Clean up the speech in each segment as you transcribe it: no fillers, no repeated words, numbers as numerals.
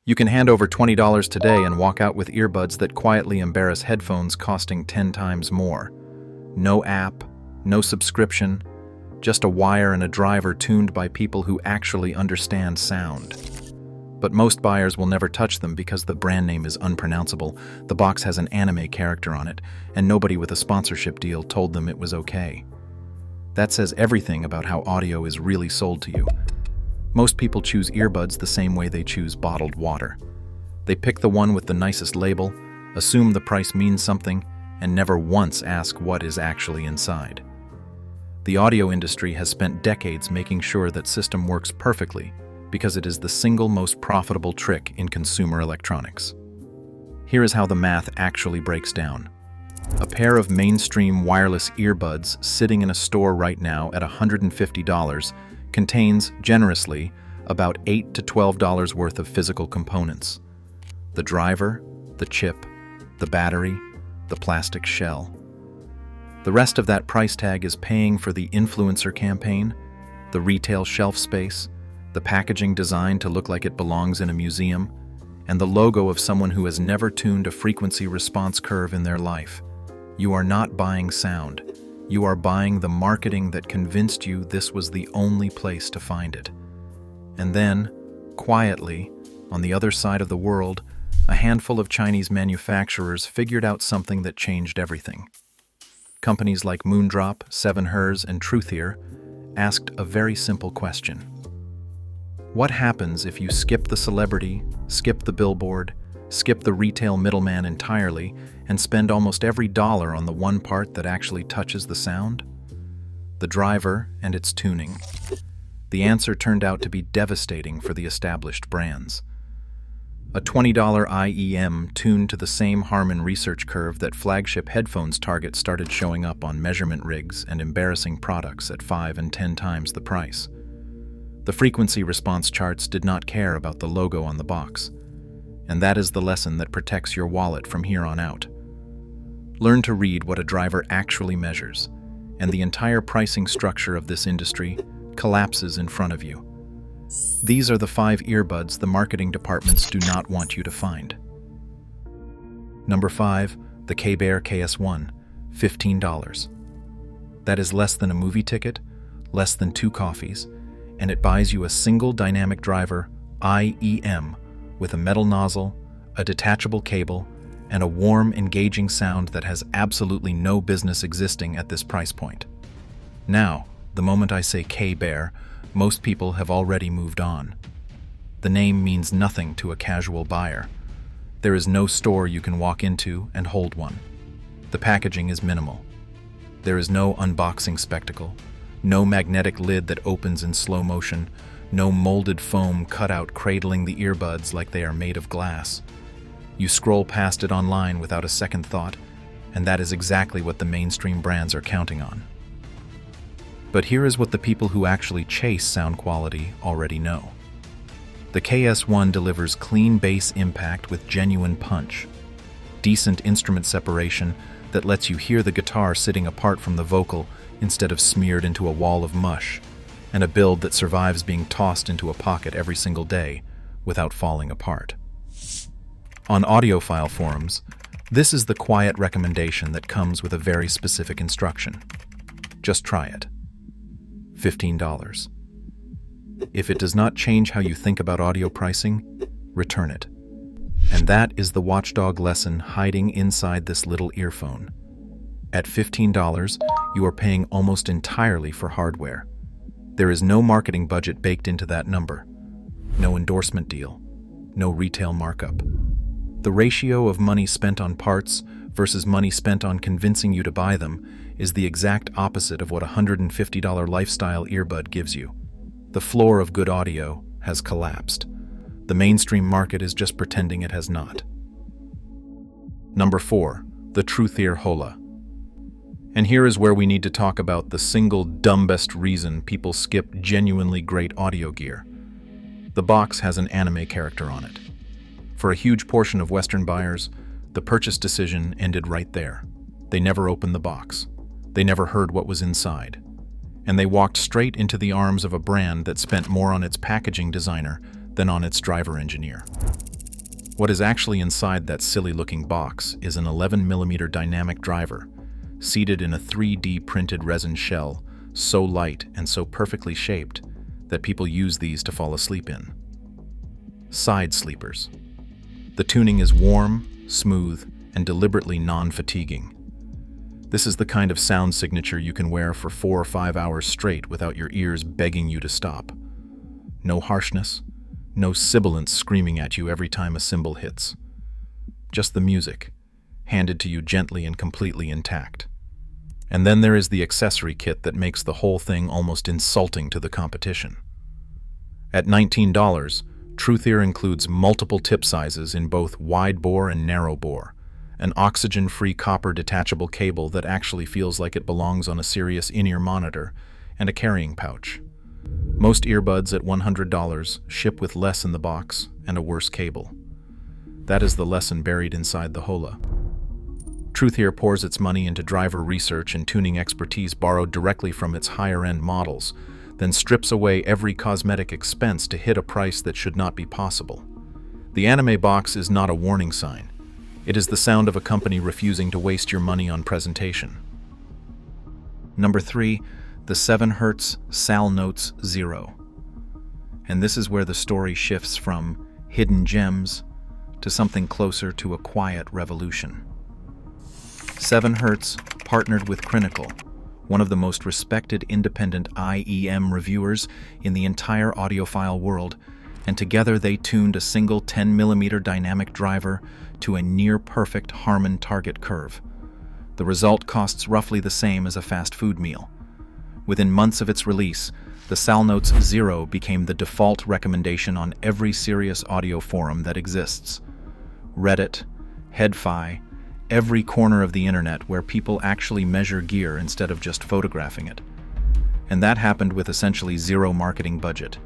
You can hand over $20 today and walk out with earbuds that quietly embarrass headphones costing 10 times more. No app, no subscription, just a wire and a driver tuned by people who actually understand sound. But most buyers will never touch them because the brand name is unpronounceable, the box has an anime character on it, and nobody with a sponsorship deal told them it was okay. That says everything about how audio is really sold to you. Most people choose earbuds the same way they choose bottled water. They pick the one with the nicest label, assume the price means something, and never once ask what is actually inside. The audio industry has spent decades making sure that system works perfectly because it is the single most profitable trick in consumer electronics. Here is how the math actually breaks down. A pair of mainstream wireless earbuds sitting in a store right now at $150 contains, generously, about $8 to $12 worth of physical components. The driver, the chip, the battery, the plastic shell. The rest of that price tag is paying for the influencer campaign, the retail shelf space, the packaging designed to look like it belongs in a museum, and the logo of someone who has never tuned a frequency response curve in their life. You are not buying sound. You are buying the marketing that convinced you this was the only place to find it. And then, quietly, on the other side of the world, a handful of Chinese manufacturers figured out something that changed everything. Companies like Moondrop, 7Hers, and Truthear asked a very simple question. What happens if you skip the celebrity, skip the billboard, skip the retail middleman entirely, and spend almost every dollar on the one part that actually touches the sound? The driver and its tuning. The answer turned out to be devastating for the established brands. A $20 IEM tuned to the same Harman research curve that flagship headphones target started showing up on measurement rigs and embarrassing products at 5 and 10 times the price. The frequency response charts did not care about the logo on the box. And that is the lesson that protects your wallet from here on out. Learn to read what a driver actually measures, and the entire pricing structure of this industry collapses in front of you. These are the 5 earbuds the marketing departments do not want you to find. Number 5, the KBEAR KS1, $15. That is less than a movie ticket, less than 2 coffees, and it buys you a single dynamic driver, IEM, with a metal nozzle, a detachable cable, and a warm, engaging sound that has absolutely no business existing at this price point. Now, the moment I say KBEAR, most people have already moved on. The name means nothing to a casual buyer. There is no store you can walk into and hold one. The packaging is minimal. There is no unboxing spectacle, no magnetic lid that opens in slow motion, no molded foam cutout cradling the earbuds like they are made of glass. You scroll past it online without a second thought, and that is exactly what the mainstream brands are counting on. But here is what the people who actually chase sound quality already know. The KS1 delivers clean bass impact with genuine punch, decent instrument separation that lets you hear the guitar sitting apart from the vocal instead of smeared into a wall of mush, and a build that survives being tossed into a pocket every single day without falling apart. On Audiophile forums, this is the quiet recommendation that comes with a very specific instruction. Just try it. $15. If it does not change how you think about audio pricing, return it. And that is the watchdog lesson hiding inside this little earphone. At $15, you are paying almost entirely for hardware. There is no marketing budget baked into that number, no endorsement deal, no retail markup. The ratio of money spent on parts versus money spent on convincing you to buy them is the exact opposite of what a $150 lifestyle earbud gives you. The floor of good audio has collapsed. The mainstream market is just pretending it has not. Number 4, the Truthear Hola. And here is where we need to talk about the single dumbest reason people skip genuinely great audio gear. The box has an anime character on it. For a huge portion of Western buyers, the purchase decision ended right there. They never opened the box. They never heard what was inside. And they walked straight into the arms of a brand that spent more on its packaging designer than on its driver engineer. What is actually inside that silly-looking box is an 11mm dynamic driver, seated in a 3D printed resin shell, so light and so perfectly shaped that people use these to fall asleep in. Side sleepers. The tuning is warm, smooth, and deliberately non-fatiguing. This is the kind of sound signature you can wear for 4 or 5 hours straight without your ears begging you to stop. No harshness, no sibilance screaming at you every time a cymbal hits. Just the music, handed to you gently and completely intact. And then there is the accessory kit that makes the whole thing almost insulting to the competition. At $19, Truthear includes multiple tip sizes in both wide bore and narrow bore, an oxygen-free copper detachable cable that actually feels like it belongs on a serious in-ear monitor, and a carrying pouch. Most earbuds at $100 ship with less in the box and a worse cable. That is the lesson buried inside the Hola. Truthear pours its money into driver research and tuning expertise borrowed directly from its higher-end models, then strips away every cosmetic expense to hit a price that should not be possible. The anime box is not a warning sign. It is the sound of a company refusing to waste your money on presentation. Number 3, the 7Hz Salnotes Zero. And this is where the story shifts from hidden gems to something closer to a quiet revolution. 7Hz partnered with Critical, one of the most respected independent IEM reviewers in the entire audiophile world, and together they tuned a single 10mm dynamic driver to a near-perfect Harman target curve. The result costs roughly the same as a fast food meal. Within months of its release, the Salnotes Zero became the default recommendation on every serious audio forum that exists. Reddit, HeadFi, every corner of the internet where people actually measure gear instead of just photographing it. And that happened with essentially zero marketing budget.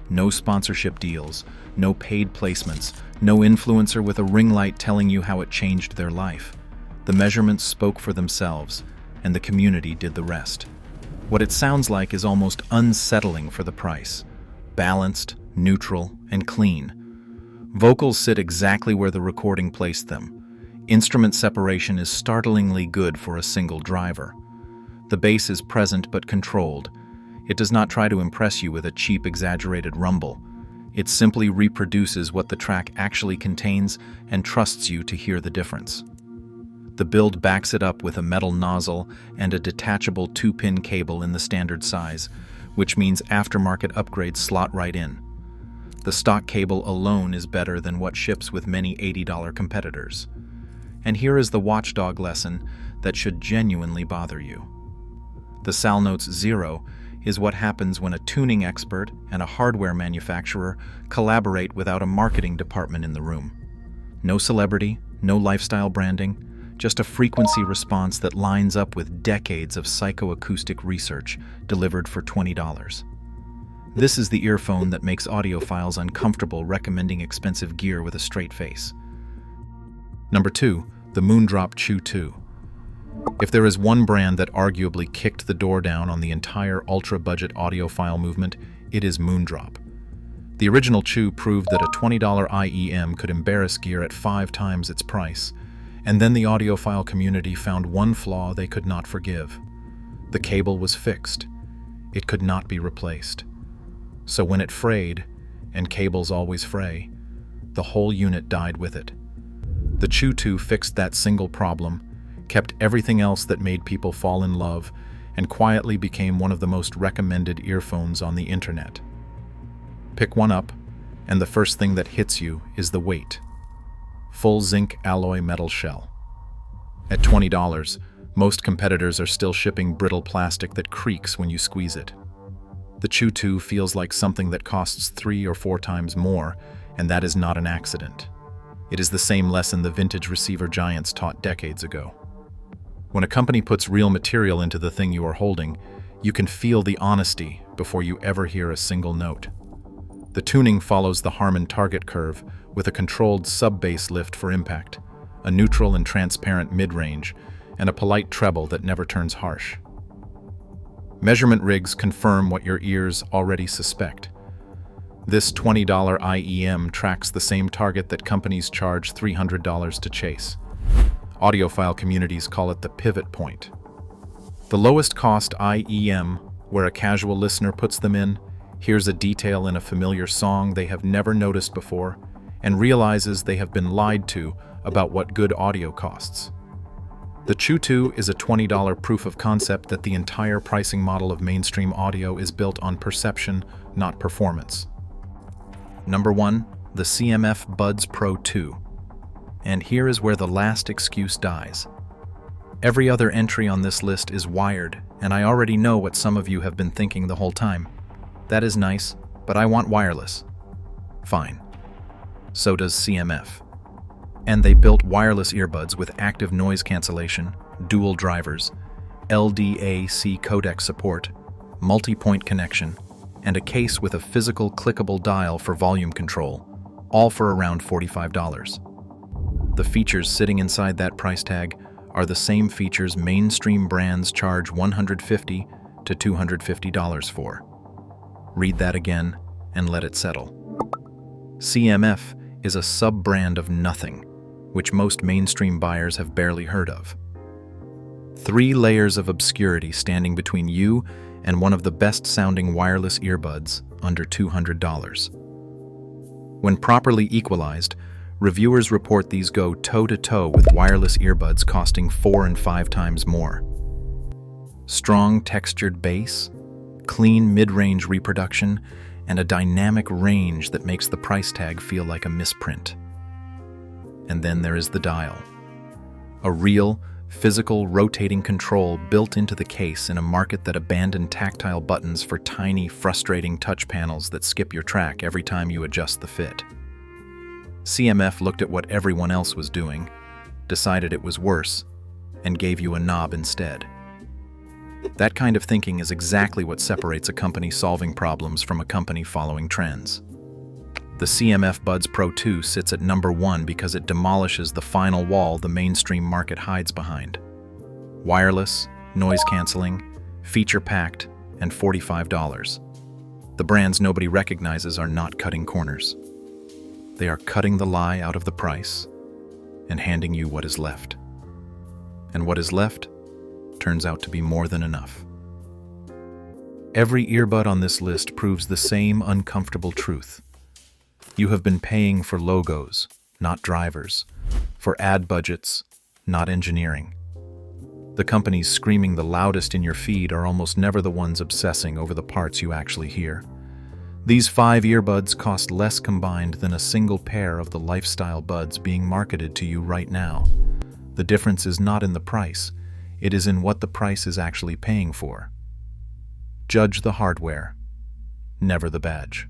No sponsorship deals, no paid placements, no influencer with a ring light telling you how it changed their life. The measurements spoke for themselves, and the community did the rest. What it sounds like is almost unsettling for the price. Balanced, neutral, and clean. Vocals sit exactly where the recording placed them. Instrument separation is startlingly good for a single driver. The bass is present but controlled. It does not try to impress you with a cheap, exaggerated rumble. It simply reproduces what the track actually contains and trusts you to hear the difference. The build backs it up with a metal nozzle and a detachable 2-pin cable in the standard size, which means aftermarket upgrades slot right in. The stock cable alone is better than what ships with many $80 competitors. And here is the watchdog lesson that should genuinely bother you. The Salnotes Zero is what happens when a tuning expert and a hardware manufacturer collaborate without a marketing department in the room. No celebrity, no lifestyle branding, just a frequency response that lines up with decades of psychoacoustic research delivered for $20. This is the earphone that makes audiophiles uncomfortable recommending expensive gear with a straight face. Number 2, the Moondrop Chu II. If there is one brand that arguably kicked the door down on the entire ultra-budget audiophile movement, it is Moondrop. The original Chu proved that a $20 IEM could embarrass gear at 5 times its price, and then the audiophile community found one flaw they could not forgive. The cable was fixed. It could not be replaced. So when it frayed, and cables always fray, the whole unit died with it. The Chu II fixed that single problem, kept everything else that made people fall in love, and quietly became one of the most recommended earphones on the internet. Pick one up, and the first thing that hits you is the weight. Full zinc alloy metal shell. At $20, most competitors are still shipping brittle plastic that creaks when you squeeze it. The Chu II feels like something that costs 3 or 4 times more, and that is not an accident. It is the same lesson the vintage receiver giants taught decades ago. When a company puts real material into the thing you are holding, you can feel the honesty before you ever hear a single note. The tuning follows the Harman target curve with a controlled sub-bass lift for impact, a neutral and transparent mid-range, and a polite treble that never turns harsh. Measurement rigs confirm what your ears already suspect. This $20 IEM tracks the same target that companies charge $300 to chase. Audiophile communities call it the pivot point. The lowest cost IEM, where a casual listener puts them in, hears a detail in a familiar song they have never noticed before, and realizes they have been lied to about what good audio costs. The Chu II is a $20 proof of concept that the entire pricing model of mainstream audio is built on perception, not performance. Number 1, the CMF Buds Pro 2. And here is where the last excuse dies. Every other entry on this list is wired, and I already know what some of you have been thinking the whole time. That is nice, but I want wireless. Fine. So does CMF. And they built wireless earbuds with active noise cancellation, dual drivers, LDAC codec support, multi-point connection, and a case with a physical clickable dial for volume control, all for around $45. The features sitting inside that price tag are the same features mainstream brands charge $150 to $250 for. Read that again and let it settle. CMF is a sub-brand of nothing, which most mainstream buyers have barely heard of. 3 layers of obscurity standing between you and one of the best-sounding wireless earbuds under $200. When properly equalized, reviewers report these go toe-to-toe with wireless earbuds costing 4 and 5 times more. Strong textured bass, clean mid-range reproduction, and a dynamic range that makes the price tag feel like a misprint. And then there is the dial. A real, physical rotating control built into the case in a market that abandoned tactile buttons for tiny, frustrating touch panels that skip your track every time you adjust the fit. CMF looked at what everyone else was doing, decided it was worse, and gave you a knob instead. That kind of thinking is exactly what separates a company solving problems from a company following trends. The CMF Buds Pro 2 sits at number 1 because it demolishes the final wall the mainstream market hides behind. Wireless, noise canceling, feature-packed, and $45. The brands nobody recognizes are not cutting corners. They are cutting the lie out of the price and handing you what is left. And what is left turns out to be more than enough. Every earbud on this list proves the same uncomfortable truth. You have been paying for logos, not drivers, for ad budgets, not engineering. The companies screaming the loudest in your feed are almost never the ones obsessing over the parts you actually hear. These 5 earbuds cost less combined than a single pair of the lifestyle buds being marketed to you right now. The difference is not in the price, it is in what the price is actually paying for. Judge the hardware, never the badge.